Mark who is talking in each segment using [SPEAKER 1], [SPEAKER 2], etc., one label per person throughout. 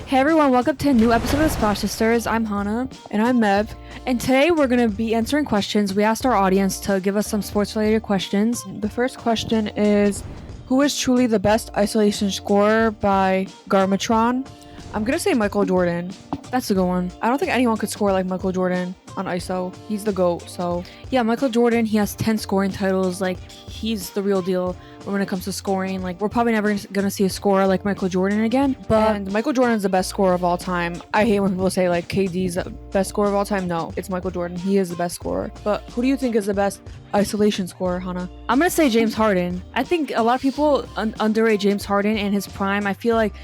[SPEAKER 1] Hey everyone, welcome to a new episode of Splash Sisters. I'm Hana.
[SPEAKER 2] And I'm Mev.
[SPEAKER 1] And today we're going to be answering questions. We asked our audience to give us some sports related questions.
[SPEAKER 2] The first question is, who is truly the best isolation scorer by Garmatron? I'm going to say Michael Jordan.
[SPEAKER 1] That's a good one.
[SPEAKER 2] I don't think anyone could score like Michael Jordan on ISO. He's the GOAT, so.
[SPEAKER 1] Yeah, Michael Jordan, he has 10 scoring titles. Like, he's the real deal when it comes to scoring. Like, we're probably never going to see a scorer like Michael Jordan again.
[SPEAKER 2] And Michael Jordan's the best scorer of all time. I hate when people say like KD's the best scorer of all time. No, it's Michael Jordan. He is the best scorer. But who do you think is the best isolation scorer, Hana?
[SPEAKER 1] I'm going to say James Harden. I think a lot of people underrate James Harden in his prime. I feel like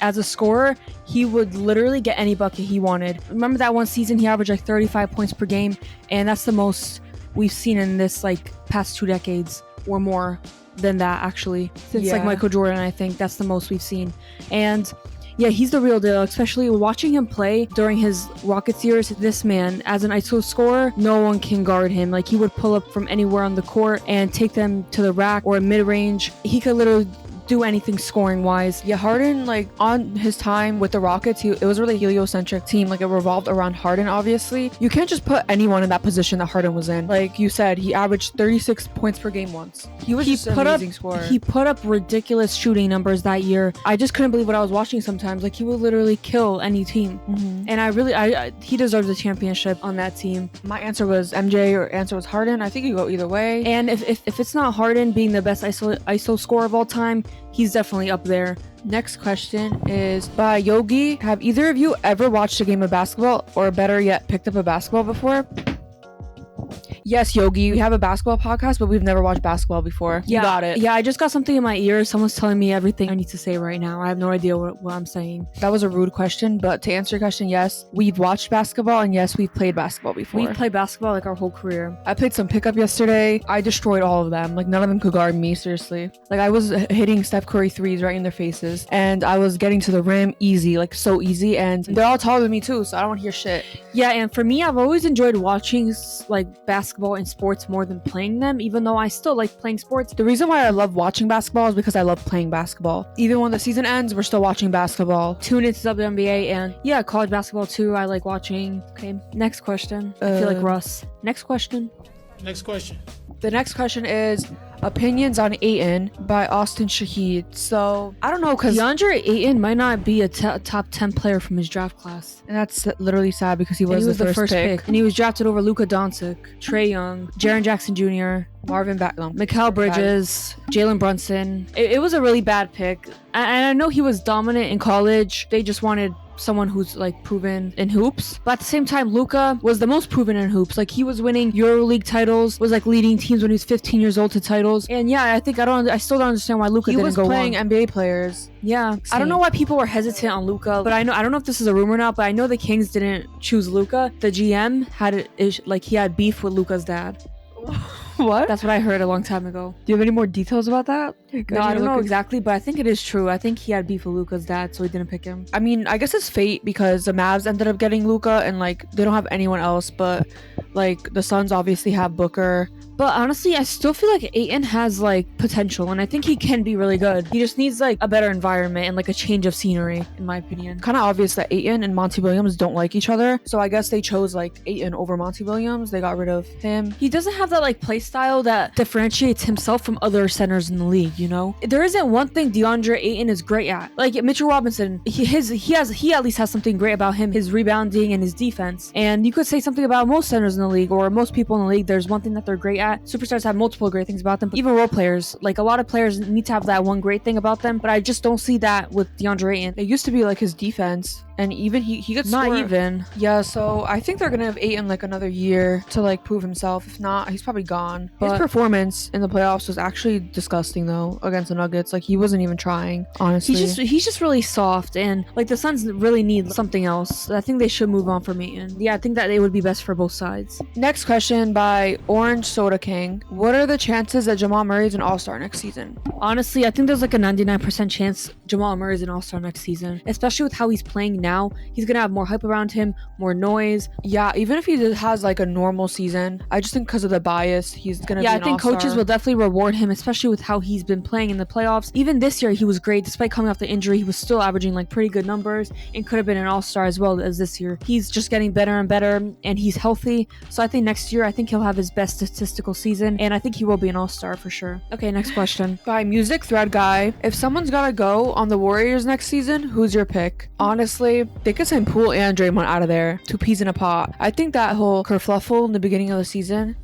[SPEAKER 1] as a scorer, he would literally get any bucket he wanted. Remember that one season he averaged like 35 points per game, and that's the most we've seen in this like past 2 decades or more than that actually. Since like Michael Jordan, I think that's the most we've seen. And yeah, he's the real deal, especially watching him play during his Rockets years. This man, as an ISO scorer, no one can guard him. Like, he would pull up from anywhere on the court and take them to the rack or mid-range. He could literally do anything scoring wise.
[SPEAKER 2] Yeah, Harden, like on his time with the Rockets, it was a really heliocentric team. Like, it revolved around Harden, obviously. You can't just put anyone in that position that Harden was in. Like you said, he averaged 36 points per game once. He was just an amazing scorer.
[SPEAKER 1] He put up ridiculous shooting numbers that year. I just couldn't believe what I was watching sometimes. Like, he would literally kill any team. And he deserves a championship on that team.
[SPEAKER 2] My answer was MJ, or answer was Harden. I think you go either way.
[SPEAKER 1] And if it's not Harden being the best ISO scorer of all time, he's definitely up there.
[SPEAKER 2] Next question is by Yogi. Have either of you ever watched a game of basketball, or better yet, picked up a basketball before? Yes, Yogi, we have a basketball podcast, but we've never watched basketball before. You got it.
[SPEAKER 1] Yeah, I just got something in my ear. Someone's telling me everything I need to say right now. I have no idea what I'm saying.
[SPEAKER 2] That was a rude question, but to answer your question, yes, we've watched basketball, and yes, we've played basketball before.
[SPEAKER 1] We've played basketball like our whole career.
[SPEAKER 2] I played some pickup yesterday. I destroyed all of them. Like, none of them could guard me, seriously. Like, I was hitting Steph Curry threes right in their faces, and I was getting to the rim easy, like so easy, and they're all taller than me too, so I don't want to hear shit.
[SPEAKER 1] Yeah, and for me, I've always enjoyed watching like basketball and sports more than playing them, even though I still like playing sports.
[SPEAKER 2] The reason why I love watching basketball is because I love playing basketball. Even when the season ends, we're still watching basketball.
[SPEAKER 1] Tune into WNBA and yeah, college basketball too. I like watching. Okay, next question. I feel like Russ. Next question.
[SPEAKER 2] The next question is opinions on Ayton by Austin Shahid. So I don't know, because
[SPEAKER 1] DeAndre Ayton might not be a top 10 player from his draft class,
[SPEAKER 2] and that's literally sad because he was the first pick.
[SPEAKER 1] And he was drafted over Luka Doncic, Trae Young, Jaren Jackson Jr.,
[SPEAKER 2] Marvin Bagley,
[SPEAKER 1] Mikal Bridges, Jalen Brunson. It was a really bad pick, and I know he was dominant in college. They just wanted someone who's like proven in hoops, but at the same time, Luka was the most proven in hoops. Like, he was winning EuroLeague titles, was like leading teams when he was 15 years old to titles. And yeah, I still don't understand why Luka didn't go on.
[SPEAKER 2] He was playing NBA players.
[SPEAKER 1] Yeah, same. I don't know why people were hesitant on Luka, but I don't know if this is a rumor now, but I know the Kings didn't choose Luka. The GM he had beef with Luka's dad.
[SPEAKER 2] What?
[SPEAKER 1] That's what I heard a long time ago.
[SPEAKER 2] Do you have any more details about that?
[SPEAKER 1] No, I don't know exactly, but I think it is true. I think he had beef with Luka's dad, so he didn't pick him.
[SPEAKER 2] I mean, I guess it's fate because the Mavs ended up getting Luka, and like they don't have anyone else, but like the Suns obviously have Booker.
[SPEAKER 1] But honestly, I still feel like Ayton has like potential, and I think he can be really good. He just needs like a better environment and like a change of scenery, in my opinion.
[SPEAKER 2] Kind of obvious that Ayton and Monty Williams don't like each other, so I guess they chose like Ayton over Monty Williams. They got rid of him.
[SPEAKER 1] He doesn't have that like play style that differentiates himself from other centers in the league, you know? There isn't one thing DeAndre Ayton is great at. Like Mitchell Robinson, he at least has something great about him, his rebounding and his defense. And you could say something about most centers in the league, or most people in the league. There's one thing that they're great at. Superstars have multiple great things about them, but even role players, like a lot of players need to have that one great thing about them, but I just don't see that with DeAndre Ayton.
[SPEAKER 2] It used to be like his defense, and even he could score.
[SPEAKER 1] Not even.
[SPEAKER 2] Yeah, so I think they're gonna have Ayton like another year to like prove himself. If not, he's probably gone. But his performance in the playoffs was actually disgusting though, against the Nuggets. Like, he wasn't even trying, honestly.
[SPEAKER 1] He's just really soft, and like the Suns really need something else. I think they should move on from Ayton. Yeah, I think that it would be best for both sides.
[SPEAKER 2] Next question by Orange Soda King. What are the chances that Jamal Murray is an all-star next season?
[SPEAKER 1] Honestly, I think there's like a 99% chance Jamal Murray is an all-star next season, especially with how he's playing now. now, he's gonna have more hype around him, more noise.
[SPEAKER 2] Yeah, even if he has like a normal season, I just think because of the bias, he's gonna be an
[SPEAKER 1] I think
[SPEAKER 2] all-star.
[SPEAKER 1] coaches will definitely reward him, especially with how he's been playing in the playoffs. Even this year, he was great. Despite coming off the injury, he was still averaging like pretty good numbers and could have been an all-star as well as this year. He's just getting better and better, and he's healthy. So I think next year, I think he'll have his best statistical season, and I think he will be an all-star for sure. Okay, next question.
[SPEAKER 2] By Music Thread Guy, if someone's gotta go on the Warriors next season, who's your pick? Honestly, they could send Poole and Draymond out of there. 2 peas in a pot. I think that whole kerfluffle in the beginning of the season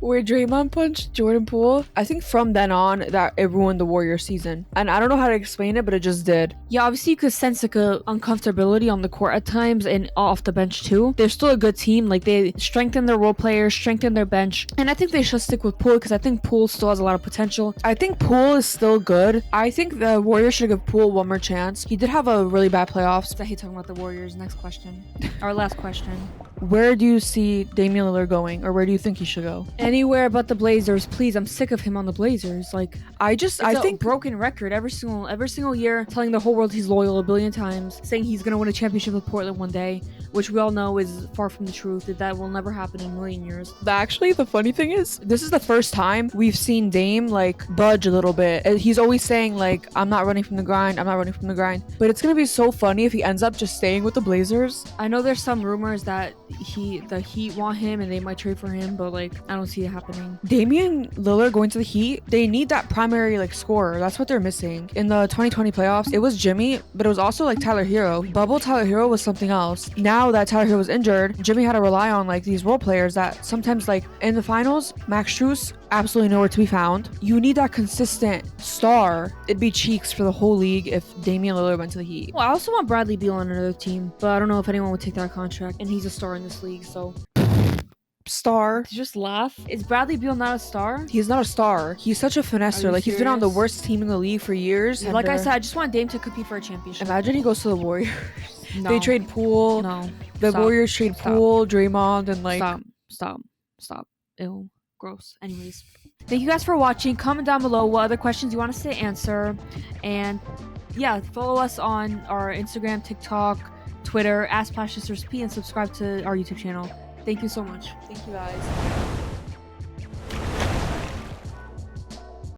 [SPEAKER 2] where Draymond punched Jordan Poole, I think from then on that it ruined the Warriors season. And I don't know how to explain it, but it just did.
[SPEAKER 1] Yeah, obviously you could sense like a uncomfortability on the court at times and off the bench too. They're still a good team. Like they strengthen their role players, strengthen their bench. And I think they should stick with Poole because I think Poole still has a lot of potential.
[SPEAKER 2] I think Poole is still good. I think the Warriors should give Poole one more chance. He did have a really bad playoffs.
[SPEAKER 1] I hate talking about the Warriors. Next question. Our last question.
[SPEAKER 2] Where do you see Damian Lillard going, or where do you think he should go?
[SPEAKER 1] Anywhere but the Blazers, please. I'm sick of him on the Blazers. Like
[SPEAKER 2] I think
[SPEAKER 1] broken record every single year, telling the whole world he's loyal a billion times, saying he's gonna win a championship with Portland one day, which we all know is far from the truth. That will never happen in a million years.
[SPEAKER 2] Actually, the funny thing is, this is the first time we've seen Dame like budge a little bit. He's always saying like, I'm not running from the grind, I'm not running from the grind. But it's gonna be so funny if he ends up just staying with the Blazers.
[SPEAKER 1] I know there's some rumors that the Heat want him and they might trade for him, but like I don't see it happening.
[SPEAKER 2] Damian Lillard going to the Heat, they need that primary like scorer. That's what they're missing. In the 2020 playoffs, it was Jimmy, but it was also like Tyler Hero. Bubble Tyler Hero was something else. Now that Tyler Hero was injured, Jimmy had to rely on like these role players that sometimes like in the finals, Max Strus, absolutely nowhere to be found. You need that consistent star. It'd be cheeks for the whole league if Damian Lillard went to the Heat.
[SPEAKER 1] Well, I also want Bradley Beal on another team, but I don't know if anyone would take that contract, and he's a star in this league, so...
[SPEAKER 2] Star.
[SPEAKER 1] Did you just laugh? Is Bradley Beal not a star?
[SPEAKER 2] He's not a star. He's such a finesser. Like, he's been on the worst team in the league for years.
[SPEAKER 1] Like I said, I just want Dame to compete for a championship.
[SPEAKER 2] Imagine he goes to the Warriors.
[SPEAKER 1] No.
[SPEAKER 2] They trade Poole.
[SPEAKER 1] No.
[SPEAKER 2] The Warriors trade Poole, Draymond, and like...
[SPEAKER 1] Stop. Ew. Gross. Anyways. Thank you guys for watching. Comment down below what other questions you want us to answer. And yeah, follow us on our Instagram, TikTok, Twitter, @SplashSistersP, and subscribe to our YouTube channel. Thank you so much.
[SPEAKER 2] Thank you guys.